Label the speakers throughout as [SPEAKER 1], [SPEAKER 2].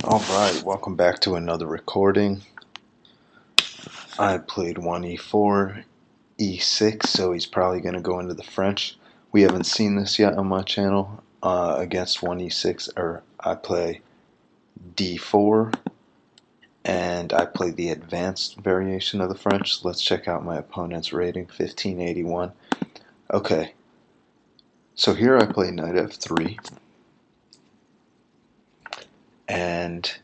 [SPEAKER 1] Alright, welcome back to another recording. I played 1e4, e6, so he's probably going to go into the French. We haven't seen this yet on my channel. Against 1e6, or I play d4, and I play the advanced variation of the French. Let's check out my opponent's rating, 1581. Okay, so here I play knight f3, and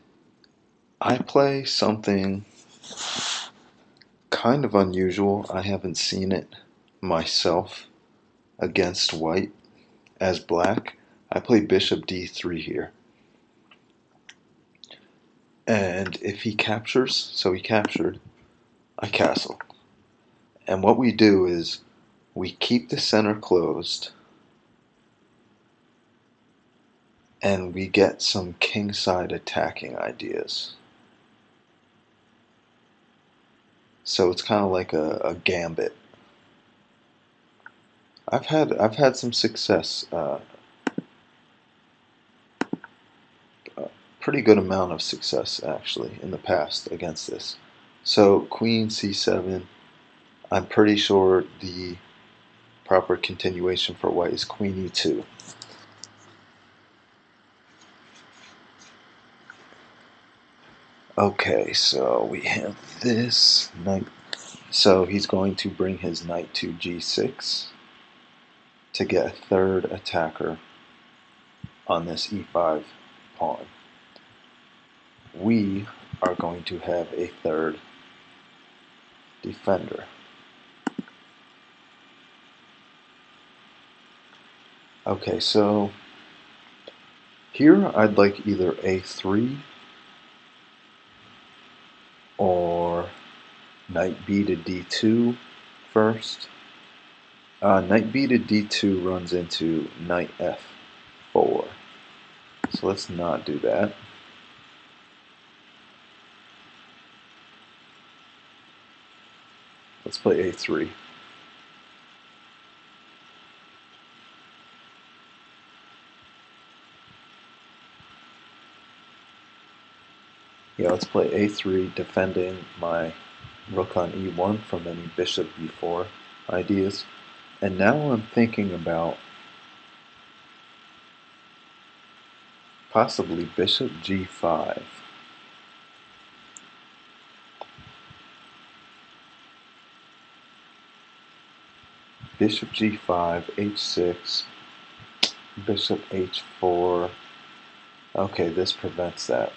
[SPEAKER 1] I play something kind of unusual. I haven't seen it myself against white as black. I play bishop d3 here. And if he captures, so he captured, I castle. And what we do is we keep the center closed and we get some kingside attacking ideas. So it's kind of like a gambit. I've had some success, a pretty good amount of success actually in the past against this. So queen c7. I'm pretty sure the proper continuation for white is queen e2. Okay, so we have this knight. So he's going to bring his knight to g6 to get a third attacker on this e5 pawn. We are going to have a third defender. Okay, so here I'd like either a3 or knight b to d2 first. Knight b to d2 runs into knight f4. So let's not do that. Let's play a3. Yeah, let's play a3, defending my rook on e1 from any bishop b4 ideas. And now I'm thinking about possibly bishop g5. Bishop g5, h6, bishop h4. Okay, this prevents that.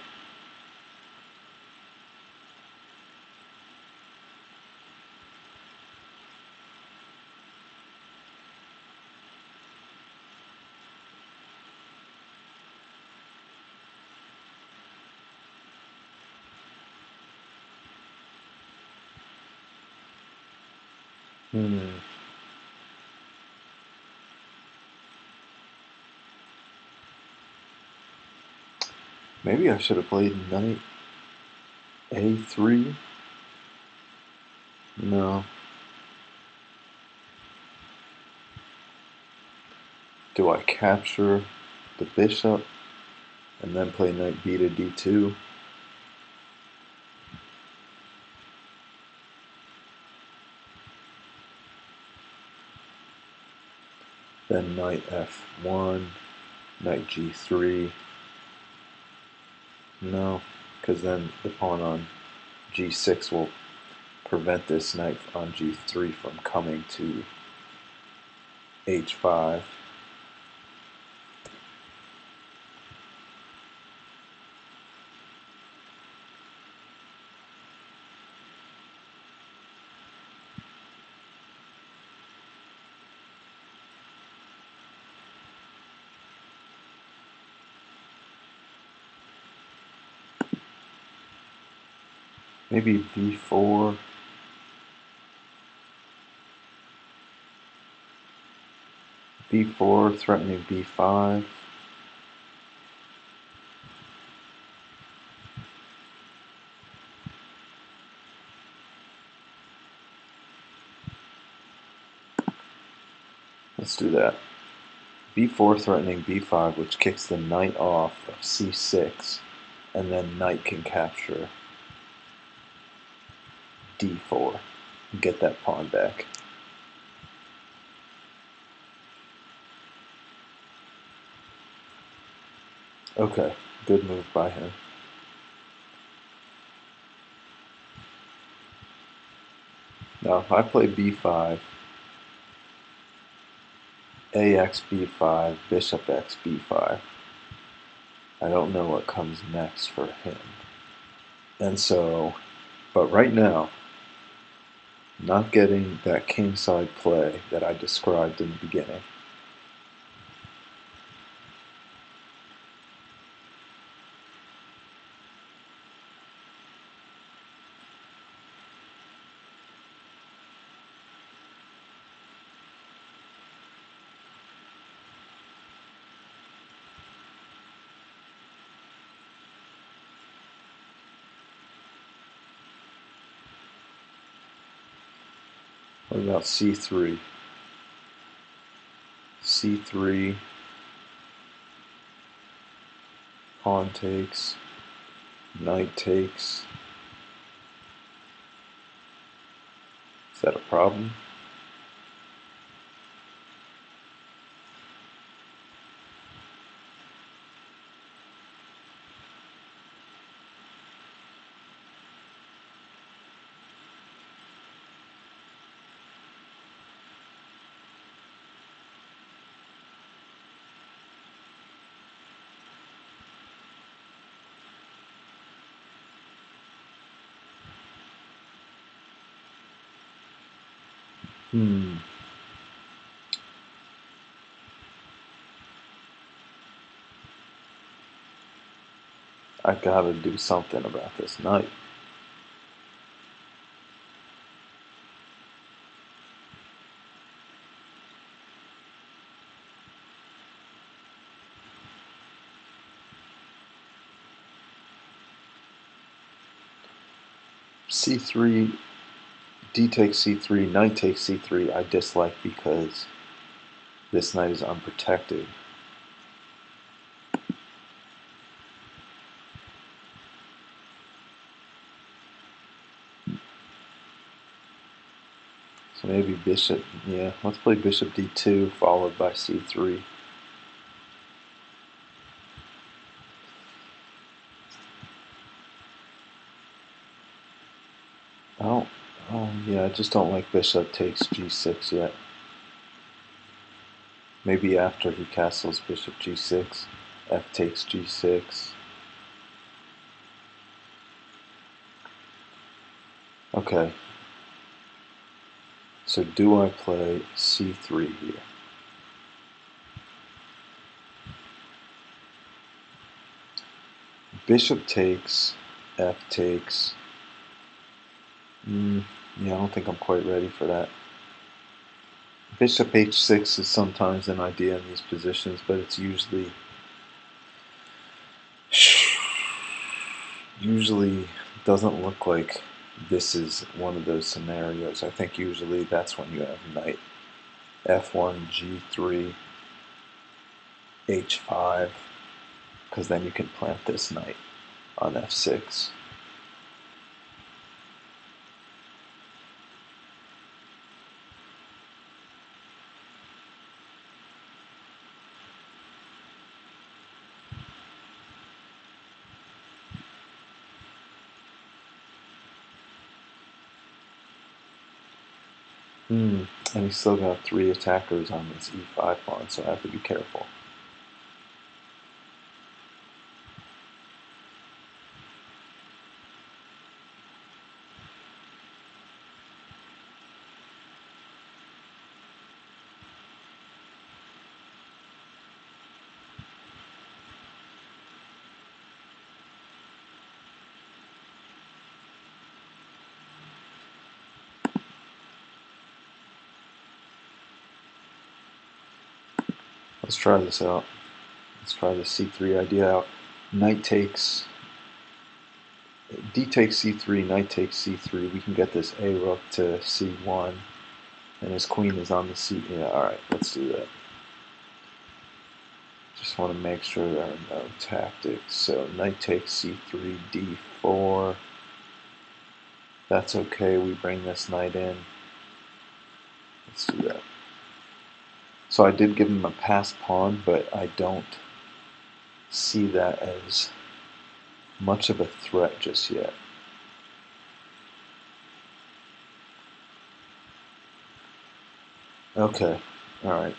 [SPEAKER 1] Maybe I should have played knight a3. No. Do I capture the bishop and then play knight b to d2? Then knight f1, knight g3. No, because then the pawn on g6 will prevent this knight on g3 from coming to h5. Maybe b4. b4 threatening b5. Let's do that. b4 threatening b5, which kicks the knight off of c6, and then knight can capture d4 and get that pawn back. Okay, good move by him. Now if I play b5, ax b5, bishop x b5, I don't know what comes next for him. And so, but right now, not getting that kingside play that I described in the beginning. What about c3? c3, pawn takes, knight takes. Is that a problem? I gotta do something about this knight. c3, d takes c3, knight takes c3 I dislike because this knight is unprotected. So maybe bishop, yeah, let's play bishop d2 followed by c3. Yeah, I just don't like bishop takes g6 yet. Maybe after he castles bishop g6, f takes g6. Okay. So do I play c3 here? Bishop takes, f takes. Yeah, I don't think I'm quite ready for that. Bishop h6 is sometimes an idea in these positions, but it's usually doesn't look like this is one of those scenarios. I think usually that's when you have knight f1, g3, h5, because then you can plant this knight on f6. And he's still got 3 attackers on this e5 pawn, so I have to be careful. Let's try this out. Let's try the c3 idea out. Knight takes, d takes c3, knight takes c3. We can get this a rook to c1, and his queen is on the c. Yeah, all right, let's do that. Just want to make sure there are no tactics. So knight takes c3, d4. That's okay, we bring this knight in. Let's do that. So I did give him a passed pawn, but I don't see that as much of a threat just yet. Okay, alright.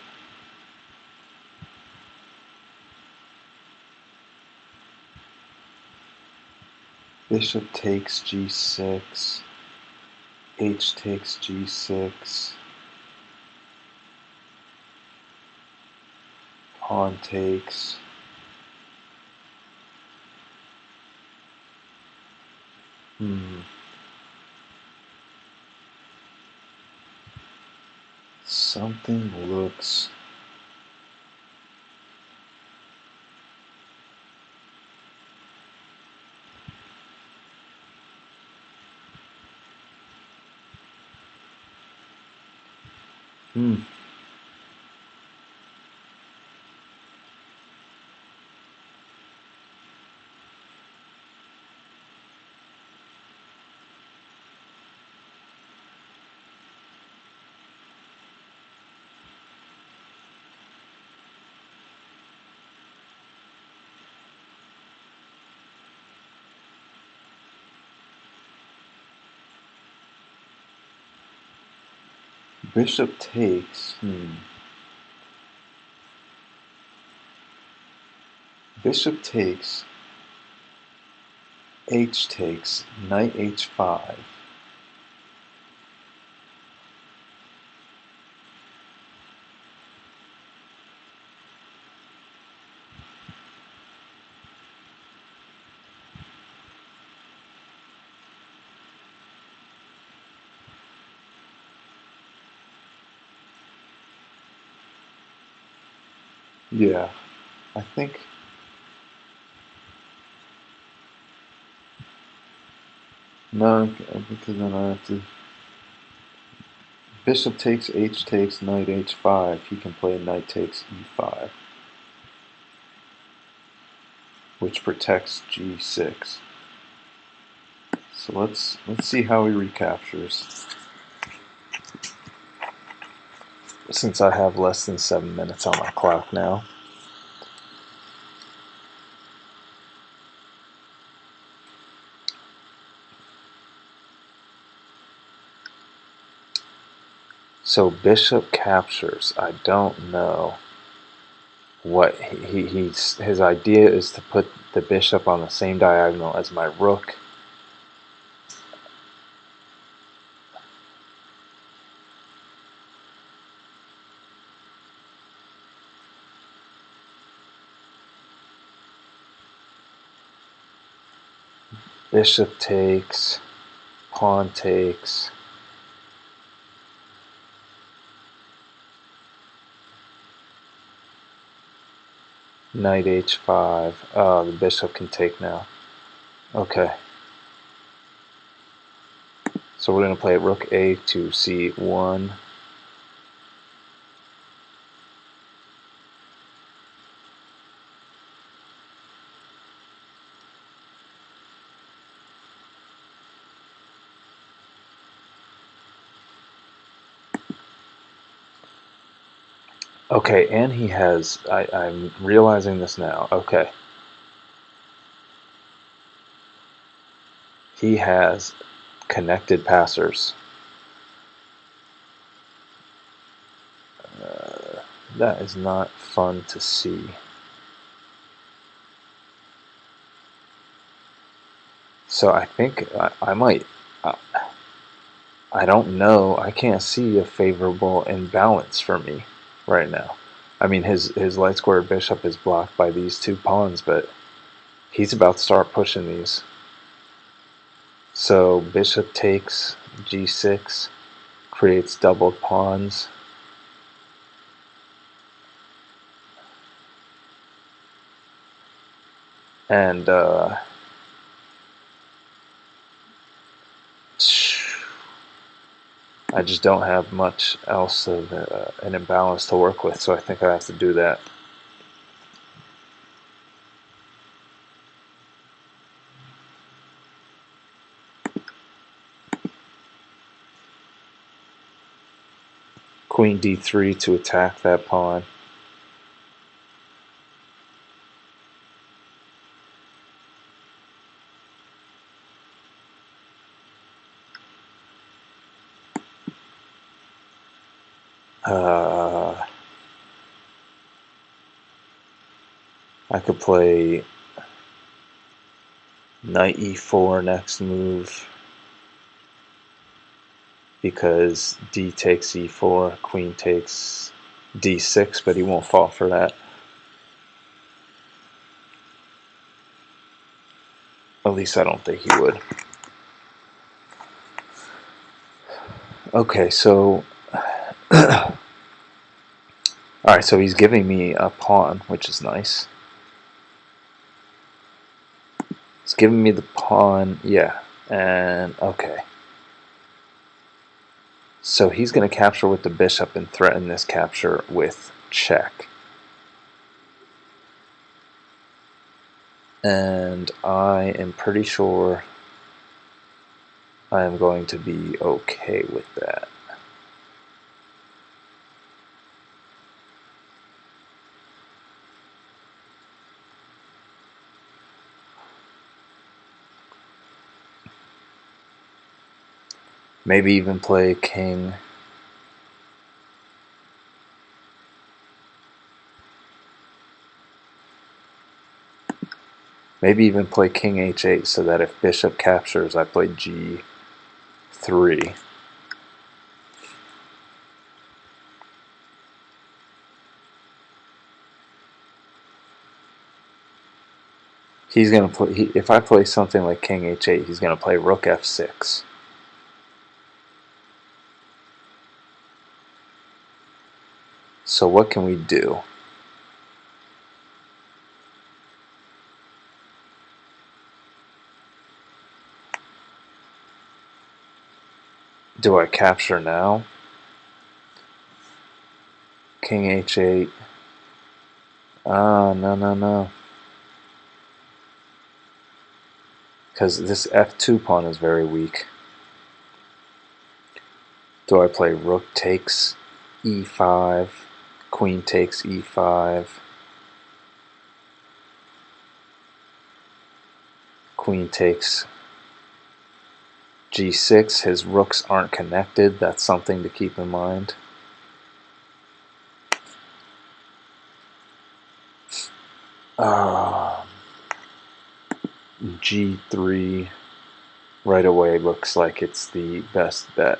[SPEAKER 1] Bishop takes g6, h takes g6, pawn takes, something looks bishop takes, bishop takes, h takes, knight h5. Yeah, I think no, because then I have to. Bishop takes, h takes, knight h5. He can play knight takes e5, which protects g6. So let's see how he recaptures. Since I have less than 7 minutes on my clock now. So bishop captures. I don't know what his idea is to put the bishop on the same diagonal as my rook. Bishop takes, pawn takes. Knight h5. Oh, the bishop can take now. Okay. So we're going to play rook a to c1. Okay, and he has, I'm realizing this now. Okay. He has connected passers. That is not fun to see. So I think I might, I don't know, I can't see a favorable imbalance for me right now. I mean, his light square bishop is blocked by these two pawns, but he's about to start pushing these. So bishop takes g6, creates doubled pawns. And I just don't have much else of an imbalance to work with, so I think I have to do that. Queen d3 to attack that pawn. I could play knight e4 next move, because d takes e4, queen takes d6, but he won't fall for that. At least I don't think he would. Okay, so alright, so he's giving me a pawn, which is nice. He's giving me the pawn, yeah, and okay. So he's going to capture with the bishop and threaten this capture with check. And I am pretty sure I am going to be okay with that. Maybe even play king. Maybe even play king h8, so that if bishop captures, I play g3. He's going to play, if I play something like king h8, he's going to play rook f6. So what can we do? Do I capture now? King h8. Ah, no. Because this f2 pawn is very weak. Do I play rook takes e5, queen takes e5, queen takes g6? His rooks aren't connected. That's something to keep in mind. G3 right away looks like it's the best bet.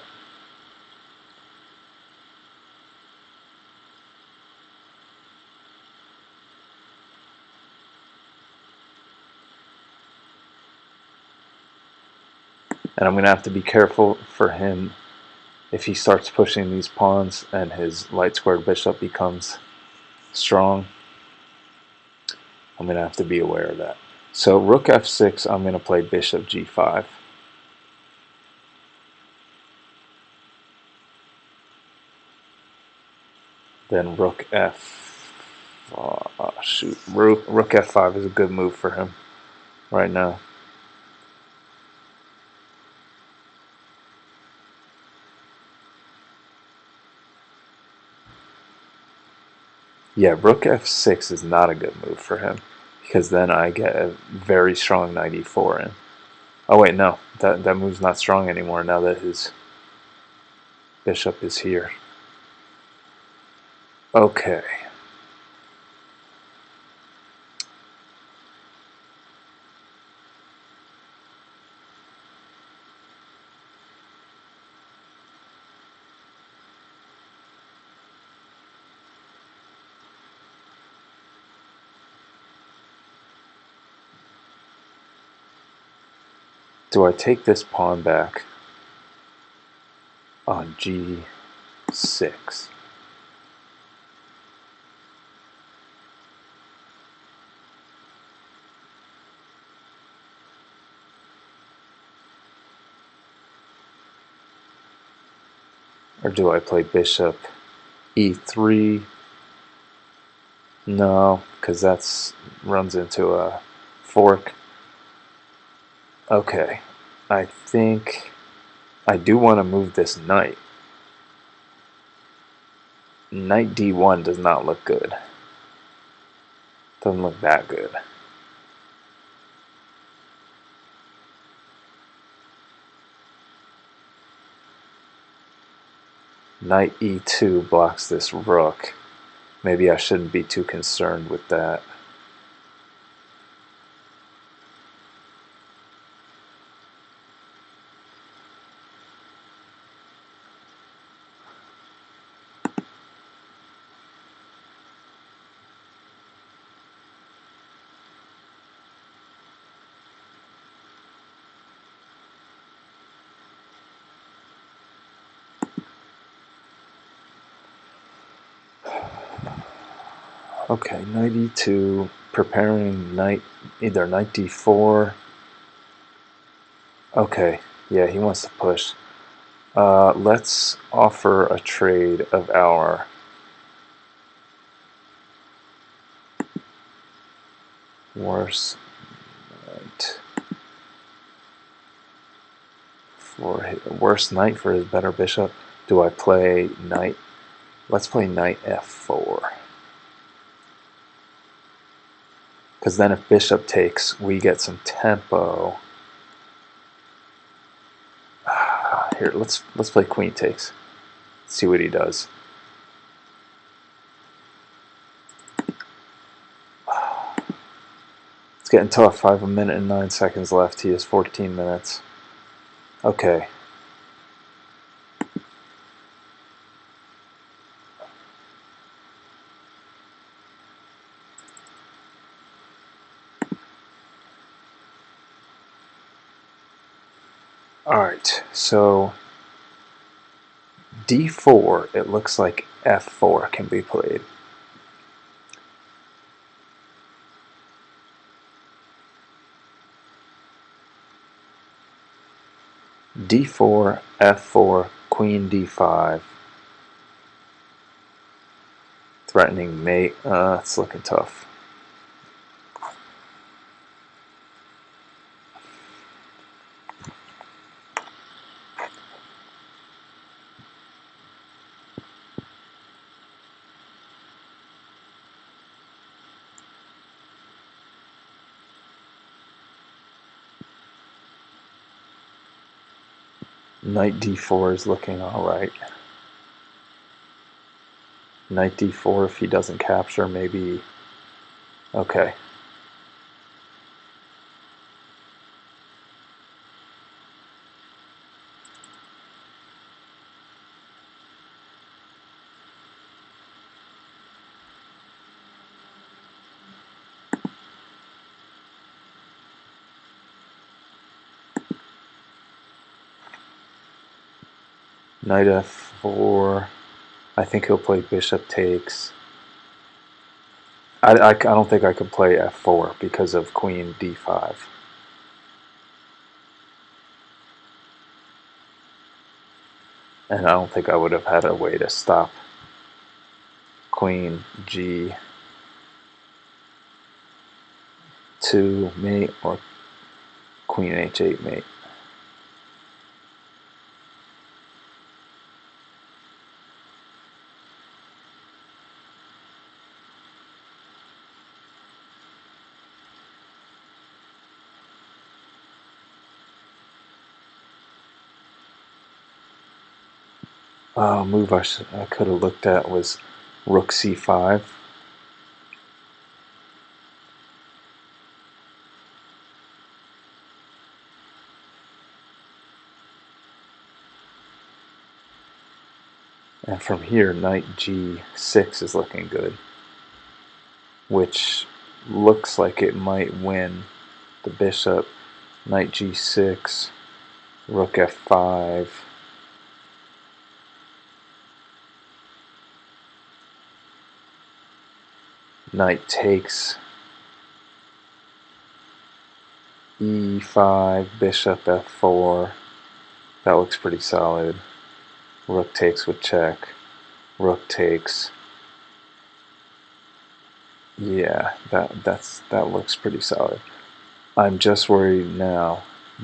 [SPEAKER 1] And I'm going to have to be careful for him if he starts pushing these pawns and his light squared bishop becomes strong. I'm going to have to be aware of that. So rook f6, I'm going to play bishop g5. Then rook rook f5 is a good move for him right now. Yeah, rook f6 is not a good move for him, because then I get a very strong knight e4 in. Oh wait, no, that move's not strong anymore now that his bishop is here. Okay. Do I take this pawn back on g6? Or do I play bishop e3? No, because that runs into a fork. Okay, I think I do want to move this knight.
[SPEAKER 2] Knight d1 does not look good. Doesn't look that good. Knight e2 blocks this rook. Maybe I shouldn't be too concerned with that. Okay, knight e2, preparing knight, either knight d4. Okay, yeah, he wants to push. Let's offer a trade of our worst knight for his better bishop. Do I play knight? Let's play knight f4. Because then if bishop takes, we get some tempo. Here, let's play queen takes. See what he does. It's getting tough. 5 minutes and 9 seconds left. He has 14 minutes. Okay. Alright, so d4, it looks like f4 can be played. d4, f4, queen d5. Threatening mate. It's looking tough. Knight d4 is looking alright. Knight d4, if he doesn't capture, maybe. Okay. Knight f4. I think he'll play bishop takes. I don't think I could play f4 because of queen d5. And I don't think I would have had a way to stop queen g2 mate or queen h8 mate. Move I could have looked at was rook c5. And from here, knight g6 is looking good, which looks like it might win the bishop. Knight g6, rook f5. Knight takes, e5, bishop f4. That looks pretty solid. Rook takes with check. Rook takes. Yeah, that looks pretty solid. I'm just worried now.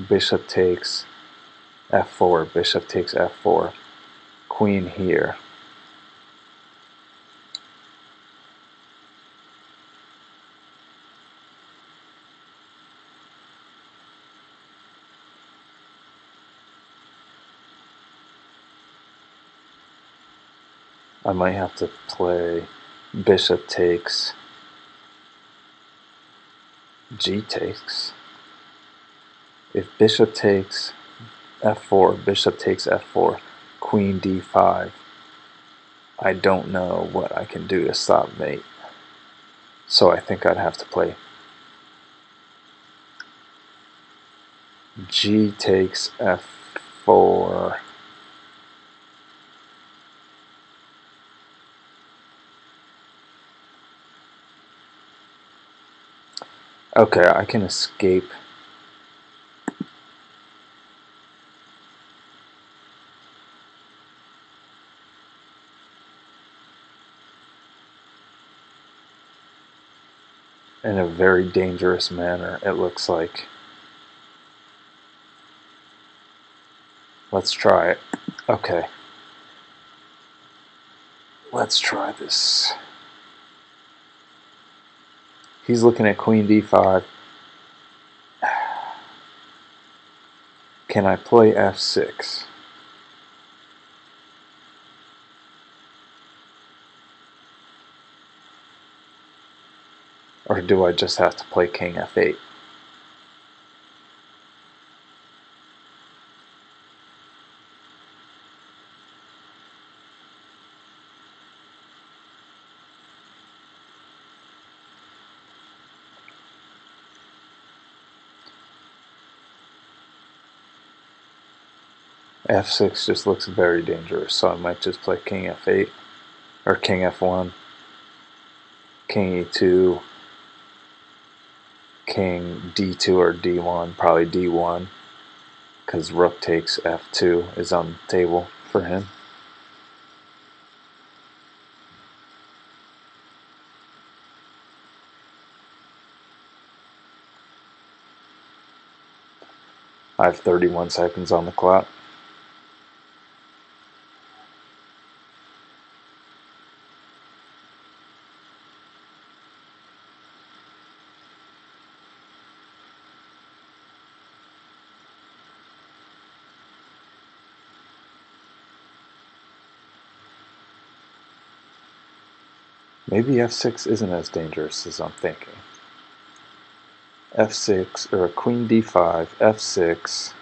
[SPEAKER 2] Bishop takes f4. Bishop takes f4. Queen here. I might have to play bishop takes, g takes. If bishop takes f4, bishop takes f4, queen d5, I don't know what I can do to stop mate. So I think I'd have to play g takes f4. Okay, I can escape. In a very dangerous manner, it looks like. Let's try it. Okay. Let's try this. He's looking at queen d5. Can I play f6? Or do I just have to play king f8? f6 just looks very dangerous, so I might just play king f8 or king f1, king e2, king d2 or d1, probably d1, because rook takes f2 is on the table for him. I have 31 seconds on the clock. Maybe f6 isn't as dangerous as I'm thinking. f6 or queen d5, f6.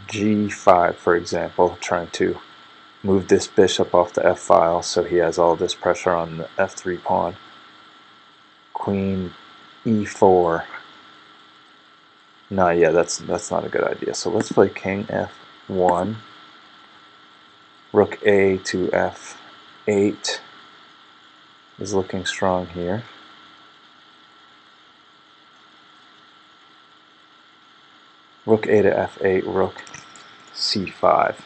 [SPEAKER 2] g5, for example, trying to move this bishop off the f-file so he has all this pressure on the f3 pawn. Queen e4. No, yeah, that's not a good idea. So let's play king f1. Rook a to f8 is looking strong here. Rook a to f8, rook c5.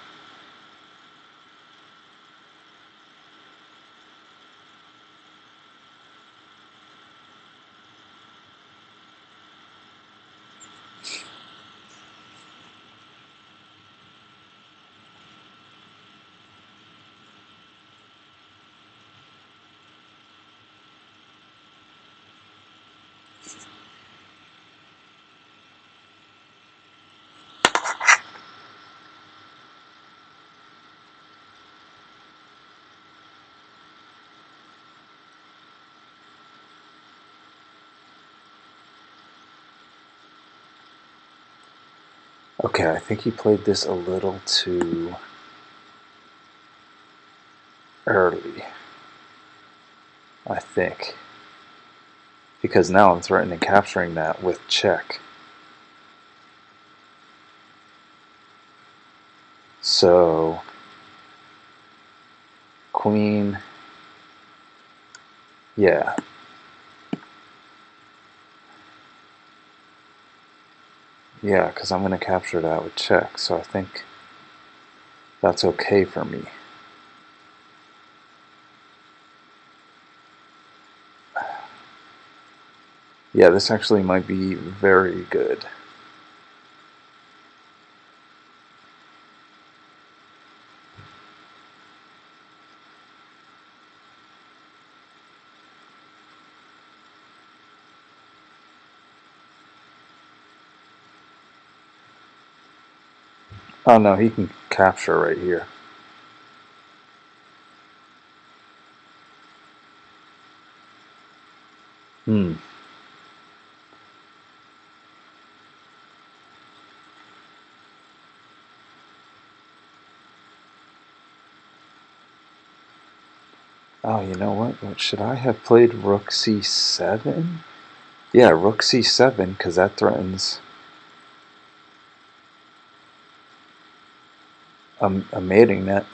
[SPEAKER 2] Okay, I think he played this a little too early. I think. Because now I'm threatening capturing that with check. So, queen, yeah. Yeah, because I'm going to capture that with check, so I think that's okay for me. Yeah, this actually might be very good. Oh no, he can capture right here. Hmm. Oh, you know what? Should I have played rook c7? Yeah, rook c7, because that threatens a mating net.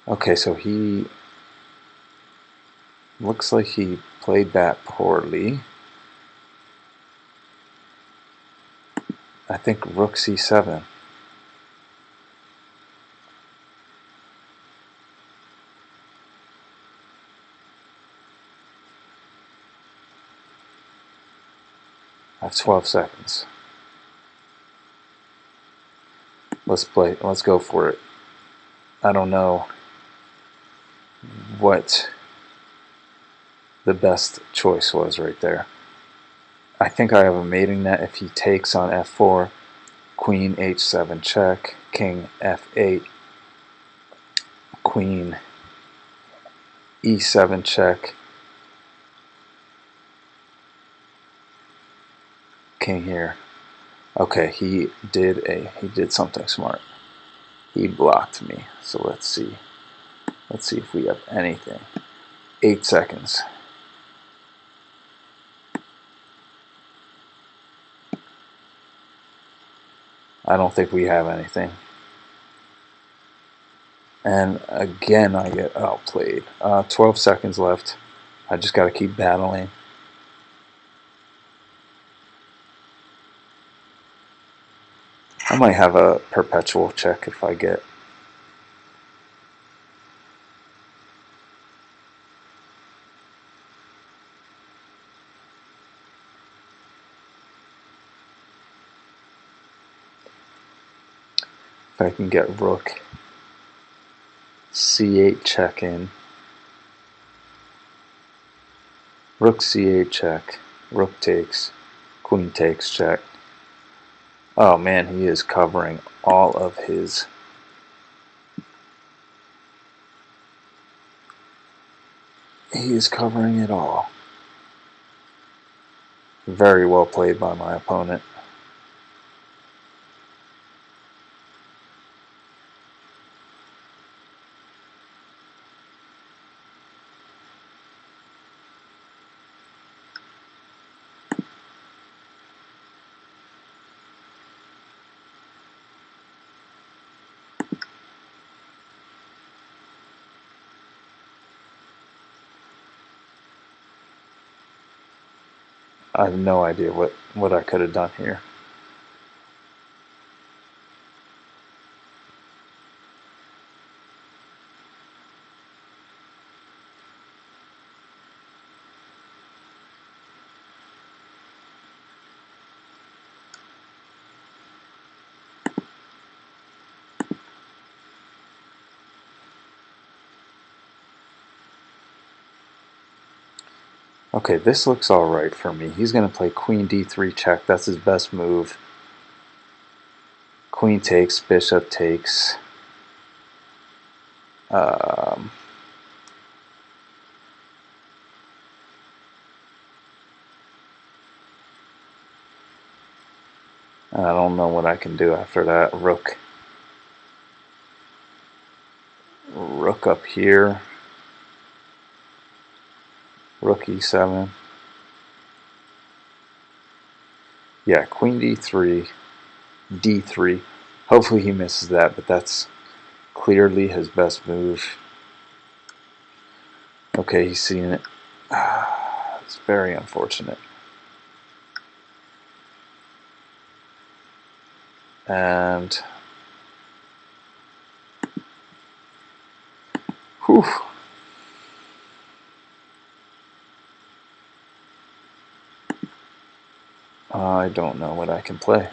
[SPEAKER 2] Okay, so he looks like he played that poorly. I think rook c7. I have 12 seconds. Let's play. Let's go for it. I don't know what the best choice was right there. I think I have a mating net if he takes on f4, queen h7 check, king f8, queen e7 check, king here. Okay, he did something smart. He blocked me. So let's see. Let's see if we have anything. 8 seconds. I don't think we have anything. And again, I get outplayed. 12 seconds left. I just got to keep battling. I might have a perpetual check if I get. If I can get rook c8 check in. Rook c8 check. Rook takes. Queen takes check. Oh man, he is covering all of his. He is covering it all. Very well played by my opponent. I have no idea what I could have done here. Okay, this looks alright for me. He's going to play queen d3 check. That's his best move. Queen takes, bishop takes. I don't know what I can do after that. Rook up here. Rook e7. Yeah, queen d3, d3. Hopefully he misses that, but that's clearly his best move. Okay, he's seen it. It's very unfortunate. And whew. I don't know what I can play.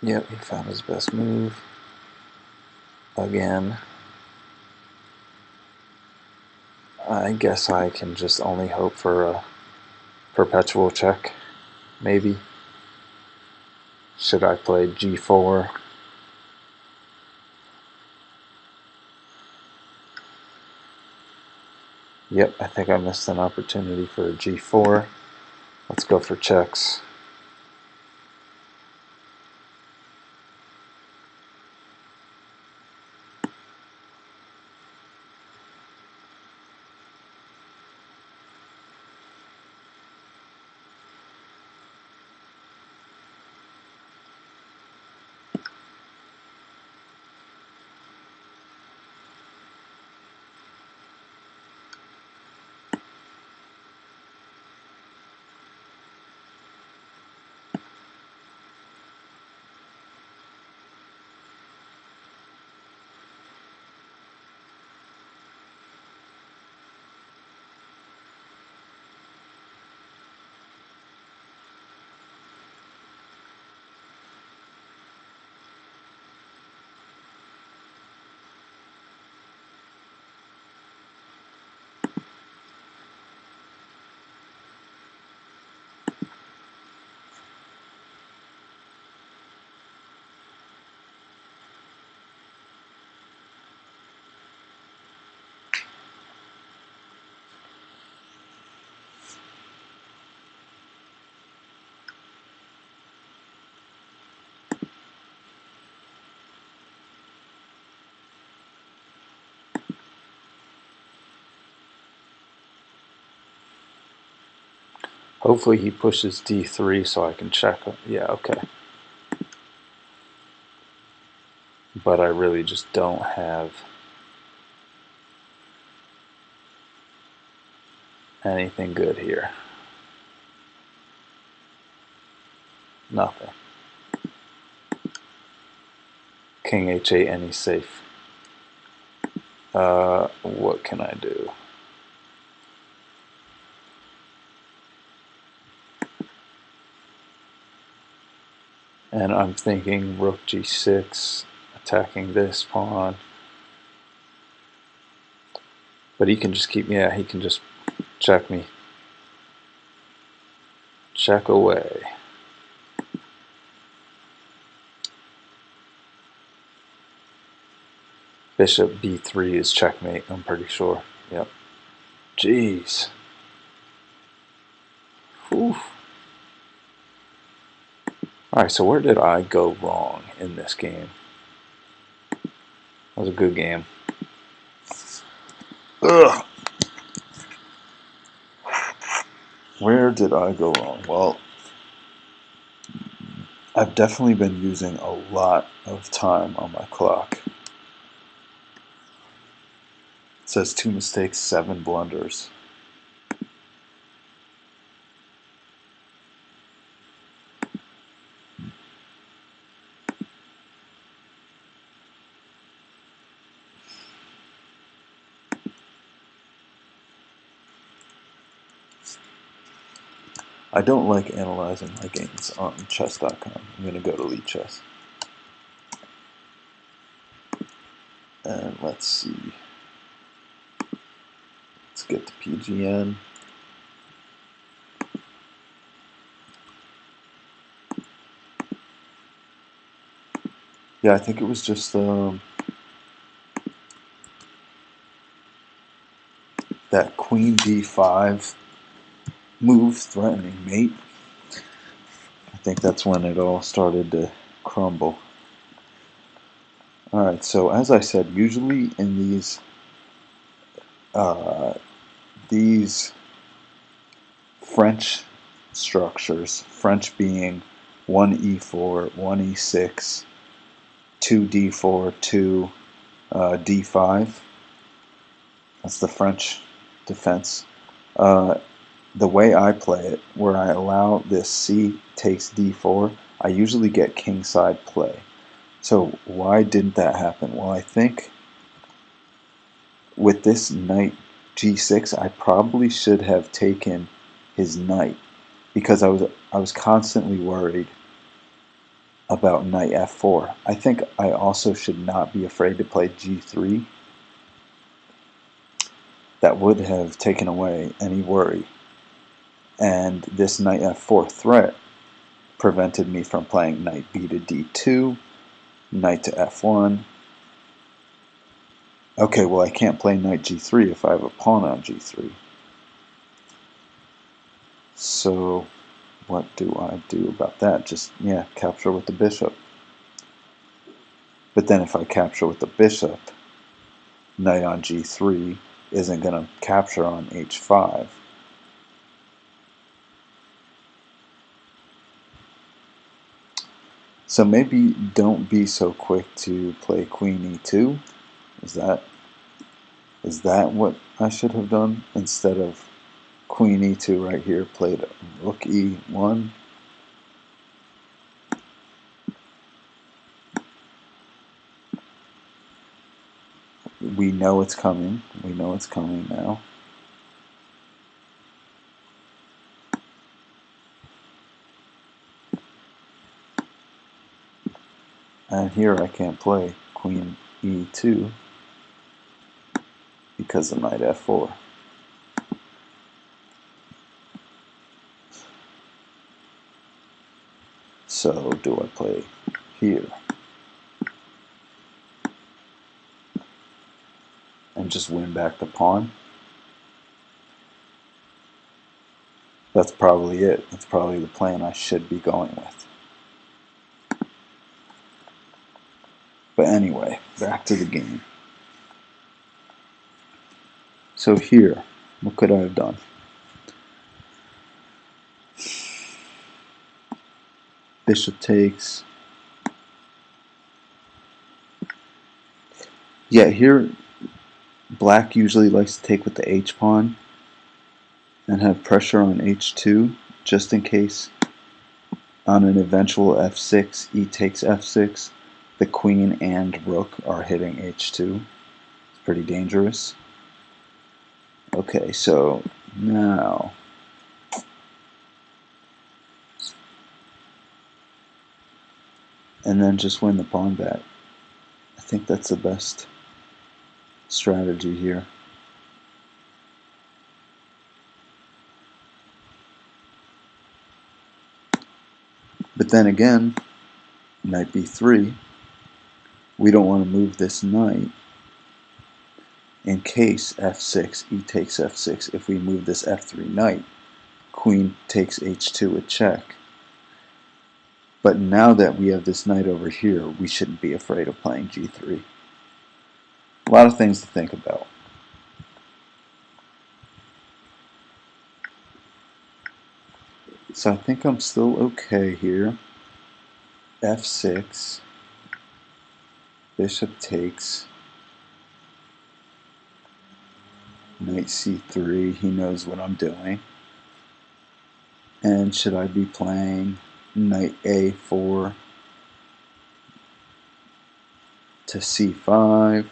[SPEAKER 2] Yep, he found his best move. Again. I guess I can just only hope for a perpetual check, maybe. Should I play g4? Yep, I think I missed an opportunity for a g4. Let's go for checks. Hopefully he pushes d3 so I can check. Yeah, okay. But I really just don't have anything good here. Nothing. King h8 and he's safe. What can I do? And I'm thinking rook g6, attacking this pawn. But he can just keep, yeah, he can just check me. Check away. Bishop b3 is checkmate, I'm pretty sure. Yep. Jeez. Whew. Alright, so where did I go wrong in this game? That was a good game. Ugh. Where did I go wrong? Well, I've definitely been using a lot of time on my clock. It says 2 mistakes, 7 blunders. I don't like analyzing my games on chess.com. I'm going to go to Lichess. And let's see. Let's get to PGN. Yeah, I think it was just that queen d5 move threatening mate. I think that's when it all started to crumble. Alright, so as I said, usually in these French structures, French being 1e4, 1e6, 2d4, 2 d5, that's the French defense. The way I play it, where I allow this c takes d4, I usually get kingside play. So why didn't that happen? Well, I think with this knight g6, I probably should have taken his knight because I was constantly worried about knight f4. I think I also should not be afraid to play g3. that would have taken away any worry. And this knight f4 threat prevented me from playing knight b to d2, knight to f1. Okay, well I can't play knight g3 if I have a pawn on g3. So what do I do about that? Just, yeah, capture with the bishop. But then if I capture with the bishop, knight on g3 isn't going to capture on h5. So maybe don't be so quick to play queen e2. Is that what I should have done? Instead of queen e2 right here, played rook e1. We know it's coming. We know it's coming now. And here I can't play queen e2 because of knight f4. So do I play here? And just win back the pawn? That's probably it. That's probably the plan I should be going with. But anyway, back to the game. So here, what could I have done? Bishop takes. Yeah, here black usually likes to take with the h-pawn and have pressure on h2 just in case on an eventual f6, e takes f6, the queen and rook are hitting h2. It's pretty dangerous. Okay, so now and then just win the pawn back. I think that's the best strategy here. But then again, knight b3, we don't want to move this knight in case f6, e takes f6. If we move this f3 knight, queen takes h2 with check. But now that we have this knight over here, we shouldn't be afraid of playing g3. A lot of things to think about. So I think I'm still okay here. f6, bishop takes, knight c3, he knows what I'm doing. And should I be playing knight a4 to c5?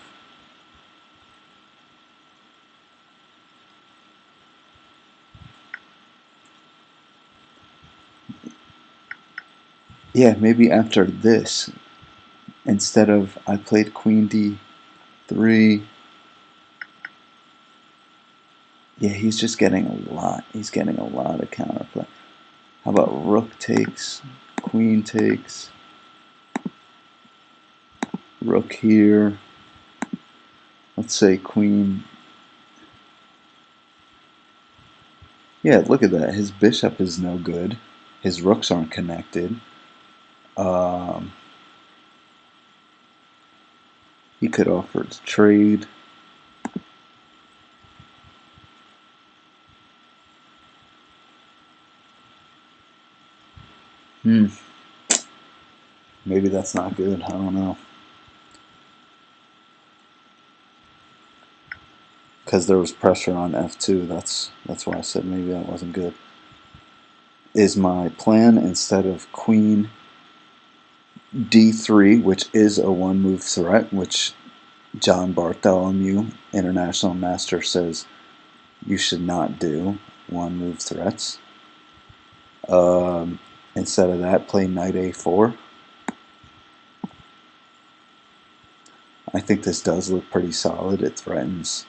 [SPEAKER 2] Yeah, maybe after this, instead of I played queen d3. Yeah, he's just getting a lot. He's getting a lot of counterplay. How about rook takes, queen takes, rook here. Let's say queen. Yeah, look at that. His bishop is no good. His rooks aren't connected. He could offer to trade. Maybe that's not good. I don't know. Because there was pressure on f2. That's why I said maybe that wasn't good. Is my plan instead of queen d3, which is a one-move threat, which John Bartholomew, international master, says you should not do one-move threats. Instead of that, play knight a4. I think this does look pretty solid. It threatens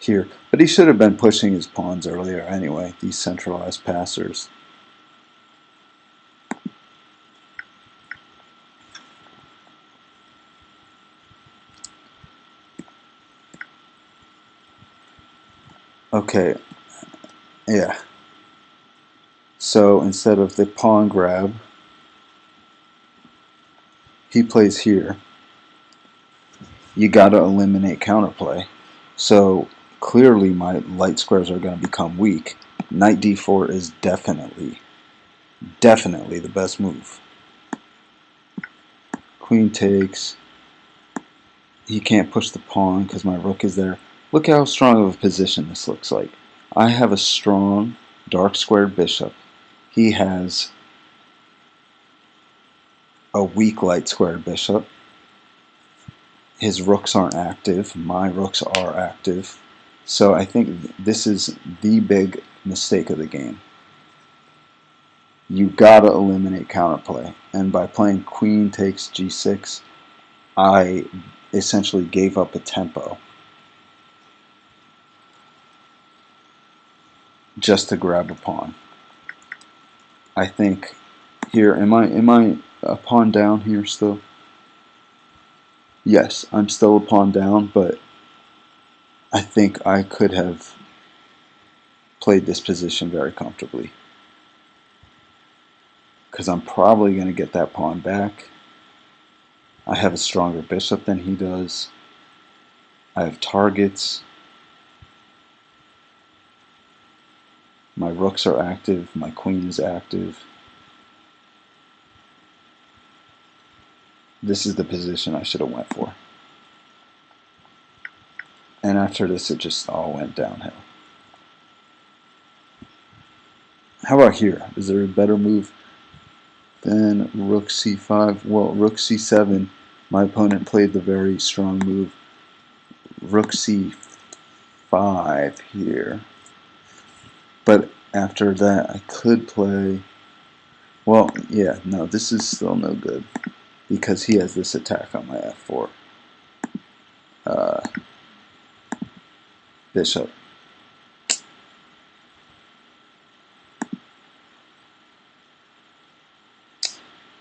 [SPEAKER 3] here. But he should have been pushing his pawns earlier anyway, these centralized passers. Okay, yeah. So instead of the pawn grab, he plays here. You gotta eliminate counterplay. So clearly my light squares are going to become weak. Knight d4 is definitely the best move. Queen takes. He can't push the pawn because my rook is there. Look how strong of a position this looks like. I have a strong dark squared bishop. He has a weak light squared bishop. His rooks aren't active. My rooks are active. So I think this is the big mistake of the game. You gotta eliminate counterplay. And by playing queen takes g6, I essentially gave up a tempo just to grab a pawn. I think here, am I a pawn down here still? Yes, I'm still a pawn down, but I think I could have played this position very comfortably. Because I'm probably going to get that pawn back. I have a stronger bishop than he does. I have targets. My rooks are active. My queen is active. This is the position I should have went for. And after this, it just all went downhill. How about here? Is there a better move than rook c5? Well, rook c7, my opponent played the very strong move rook c5 here. But after that, I could play... Well, yeah, no, this is still no good because he has this attack on my f4 bishop.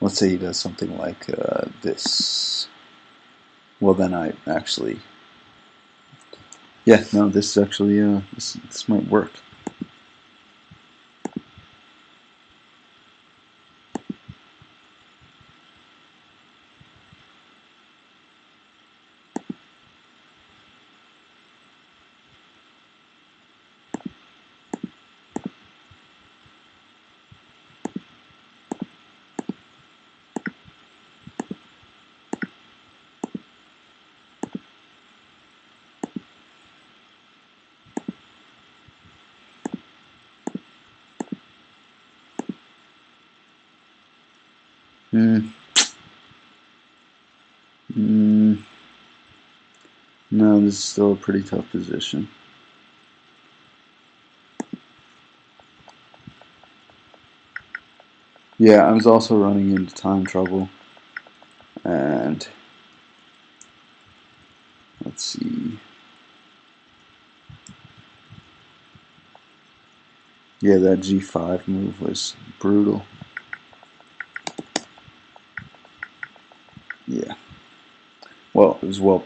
[SPEAKER 3] Let's say he does something like this. Well, then I actually... Yeah, no, this is actually... this might work. No, this is still a pretty tough position. Yeah, I was also running into time trouble. And let's see. Yeah, that g5 move was brutal. Yeah. Well, it was well